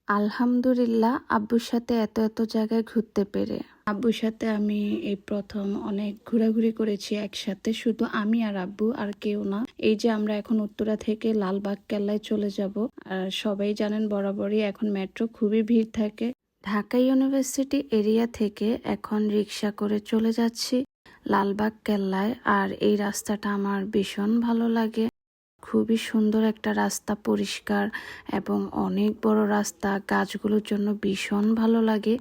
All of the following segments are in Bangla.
আলহামদুলিল্লাহ আব্বুর সাথে এত জায়গায় ঘুরতে পেরে। আব্বুর সাথে আমি এই প্রথম অনেক ঘোরাঘুরি করেছি একসাথে, শুধু আমি আর আব্বু, আর কেউ না। এই যে আমরা এখন উত্তরা থেকে লালবাগ কেল্লায় চলে যাব। আর সবাই জানেন বরাবরই এখন মেট্রো খুবই ভিড় থাকে। ঢাকা ইউনিভার্সিটি এরিয়া থেকে এখন রিক্সা করে চলে যাচ্ছি লালবাগ কেল্লায়। আর এই রাস্তাটা আমার ভীষণ ভালো লাগে। খুবই সুন্দর একটা রাস্তা, পরিষ্কার এবং অনেক বড় রাস্তা। গাছগুলোর জন্য ভীষণ ভালো লাগে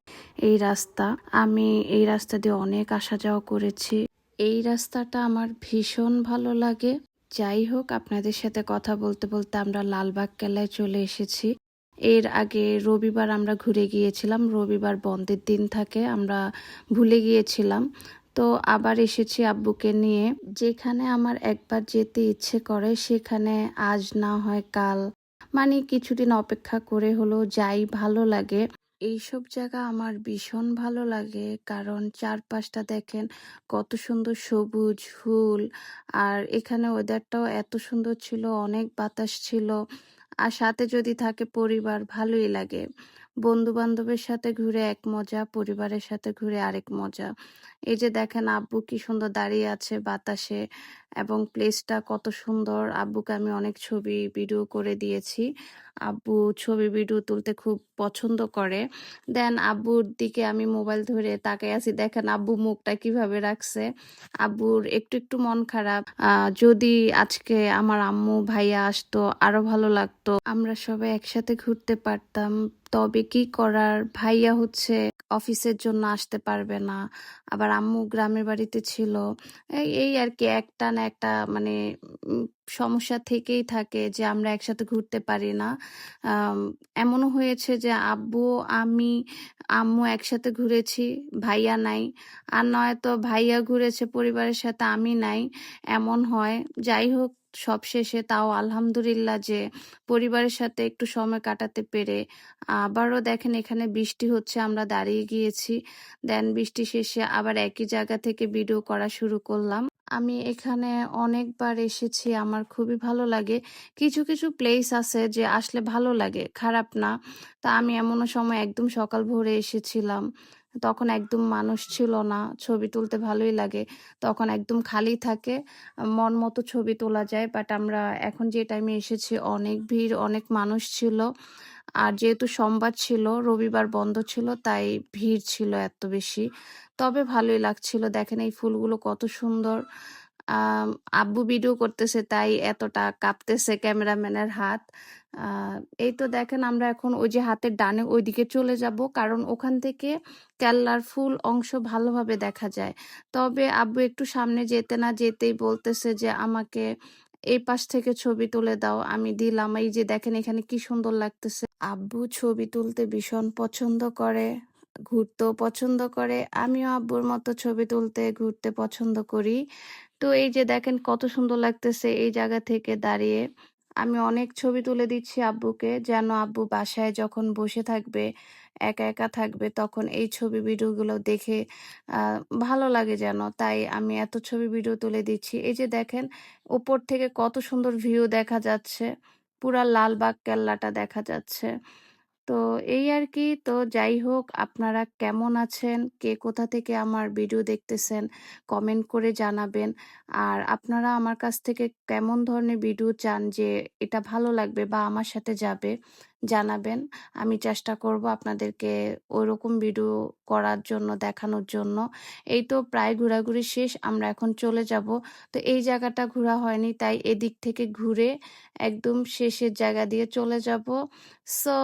এই রাস্তা। আমি এই রাস্তা দিয়ে অনেক আসা যাওয়া করেছি। এই রাস্তাটা আমার ভীষণ ভালো লাগে। যাই হোক, আপনাদের সাথে কথা বলতে বলতে আমরা লালবাগ কেল্লায় চলে এসেছি। এর আগে রবিবার আমরা ঘুরে গিয়েছিলাম, রবিবার বন্ধের দিন থাকে, আমরা ভুলে গিয়েছিলাম। তো আবার এসেছি আব্বুকে নিয়ে। যেখানে আমার একবার যেতে ইচ্ছে করে সেখানে আজ না হয় কাল, মানে কিছুদিন অপেক্ষা করে হলেও যাই, ভালো লাগে। এইসব জায়গা আমার ভীষণ ভালো লাগে, কারণ চারপাশটা দেখেন কত সুন্দর সবুজ ফুল। আর এখানে ওয়েদারটাও এত সুন্দর ছিল, অনেক বাতাস ছিল। আর সাথে যদি থাকে পরিবার, ভালোই লাগে। বন্ধু বান্ধবের সাথে ঘুরে এক মজা, পরিবারের সাথে ঘুরে আরেক মজা। এই যে দেখেন আব্বু কি সুন্দর দাঁড়িয়ে আছে বাতাসে, এবং প্লেসটা কত সুন্দর। আব্বুকে আমি অনেক ছবি ভিডিও করে দিয়েছি। আব্বু ছবি ভিডিও তুলতে খুব পছন্দ করে। দেন আব্বুর দিকে আমি মোবাইল ধরে তাকাই আছি, দেখেন আব্বু মুখটা কিভাবে রাখছে। আব্বুর একটু মন খারাপ। যদি আজকে আমার আম্মু ভাইয়া আসতো আরো ভালো লাগতো, আমরা সবাই একসাথে ঘুরতে পারতাম। তবে কি করার, ভাইয়া হচ্ছে অফিসের জন্য আসতে পারবে না, আবার আম্মু গ্রামের বাড়িতে ছিল। এই এই আর কি, একটা না একটা মানে উম, সমস্যা থেকেই থাকে যে আমরা একসাথে ঘুরতে পারি না। আম, এমনও হয়েছে যে আব্বু, আমি, আম্মু একসাথে ঘুরেছি, ভাইয়া নাই। আর নয়তো ভাইয়া ঘুরেছে পরিবারের সাথে, আমি নাই, এমন হয়। যাই হোক, সবশেষে তাও আলহামদুলিল্লাহ যে পরিবারের সাথে একটু সময় কাটাতে পেরে। আবারও দেখেন এখানে বৃষ্টি হচ্ছে, আমরা দাঁড়িয়ে গিয়েছি। দেন বৃষ্টি শেষে আবার একই জায়গা থেকে ভিডিও করা শুরু করলাম। আমি এখানে অনেকবার এসেছি, আমার খুবই ভালো লাগে। কিছু প্লেস আছে যে আসলে ভালো লাগে, খারাপ না। তা আমি এমনও সময় একদম সকাল ভোরে এসেছিলাম, তখন একদম মানুষ ছিল না, ছবি তুলতে ভালোই লাগে। তখন একদম খালি থাকে, মন মতো ছবি তোলা যায়। বাট আমরা এখন যে টাইমে এসেছি অনেক ভিড়, অনেক মানুষ ছিল। আর যেহেতু সোমবার ছিল, রবিবার বন্ধ ছিল, তাই ভিড় ছিল এত বেশি। তবে ভালোই লাগছিল। দেখেন এই ফুলগুলো কত সুন্দর। আম, আব্বু ভিডিও করতেছে তাই এতটা কাঁপতেছে ক্যামেরাম্যানের হাত। আহ, এই তো দেখেন আমরা এখন ওই যে হাতের ডানে ওইদিকে চলে যাব, কারণ ওখান থেকে কেল্লার ফুল অংশ ভালোভাবে দেখা যায়। তবে আব্বু একটু সামনে যেতে না যেতেই বলতেছে যে আমাকে এই পাশ থেকে ছবি তুলে দাও। আমি দিলাম। এই যে দেখেন এখানে কি সুন্দর লাগতেছে। আব্বু ছবি তুলতে ভীষণ পছন্দ করে, ঘুরতেও পছন্দ করে। আমিও আব্বুর মতো ছবি তুলতে, ঘুরতে পছন্দ করি। তো এই যে দেখেন কত সুন্দর লাগতেছে এই জায়গা থেকে দাঁড়িয়ে। আমি অনেক ছবি তুলে দিচ্ছি আব্বুকে, যেন আব্বু বাসায় যখন বসে থাকবে, একা থাকবে, তখন এই ছবি ভিডিওগুলো দেখে আহ ভালো লাগে যেন। তাই আমি এত ছবি ভিডিও তুলে দিচ্ছি। এই যে দেখেন উপর থেকে কত সুন্দর ভিউ দেখা যাচ্ছে, পুরা লালবাগ কেল্লাটা দেখা যাচ্ছে। তো এই আর কি। তো যাই হোক, আপনারা কেমন আছেন, কে কোথা থেকে আমার ভিডিও দেখতেছেন, কমেন্ট করে জানাবেন। আর আপনারা আমার কাছ থেকে কেমন ধরনের ভিডিও চান, যে এটা ভালো লাগবে বা আমার সাথে যাবে, জানাবেন। আমি চেষ্টা করব আপনাদেরকে ওইরকম ভিডিও করার জন্য, দেখানোর জন্য। এই তো প্রায় ঘোরাঘুরি শেষ, আমরা এখন চলে যাব। তো এই জায়গাটা ঘোরা হয়নি, তাই এদিক থেকে ঘুরে একদম শেষের জায়গা দিয়ে চলে যাব। সো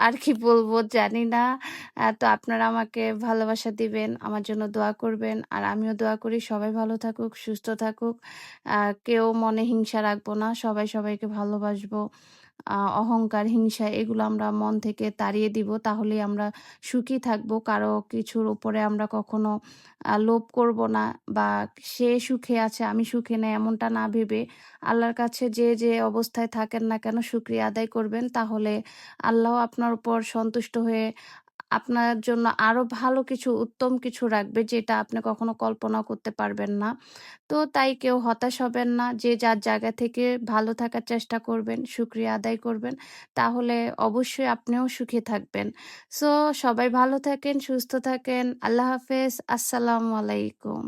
আর কি বলবো জানি না। তো আপনারা আমাকে ভালোবাসা দিবেন, আমার জন্য দোয়া করবেন। আর আমিও দোয়া করি সবাই ভালো থাকুক, সুস্থ থাকুক। কেউ মনে হিংসা রাখবো না, সবাই সবাইকে ভালোবাসবো। অহংকার, হিংসা এগুলো আমরা মন থেকে তাড়িয়ে দিব, তাহলেই আমরা সুখী থাকবো। কারো কিছুর উপরে আমরা কখনো লোভ করব না, বা সে সুখে আছে আমি সুখে নেই, এমনটা না ভেবে আল্লাহর কাছে যে অবস্থায় থাকেন না কেন শুকরিয়া আদায় করবেন, তাহলে আল্লাহ আপনার উপর সন্তুষ্ট হয়ে আপনার জন্য আরো ভালো কিছু উত্তম কিছু রাখবে যেটা আপনি কখনো কল্পনাও করতে পারবেন না। তো তাই কেউ হতাশ হবেন না। যে যার জায়গা থেকে ভালো থাকার চেষ্টা করবেন, শুকরিয়া আদায় করবেন। তাহলে অবশ্যই আপনিও সুখী থাকবেন। সো সবাই ভালো থাকেন, সুস্থ থাকেন। আল্লাহ হাফেজ। আসসালামু আলাইকুম।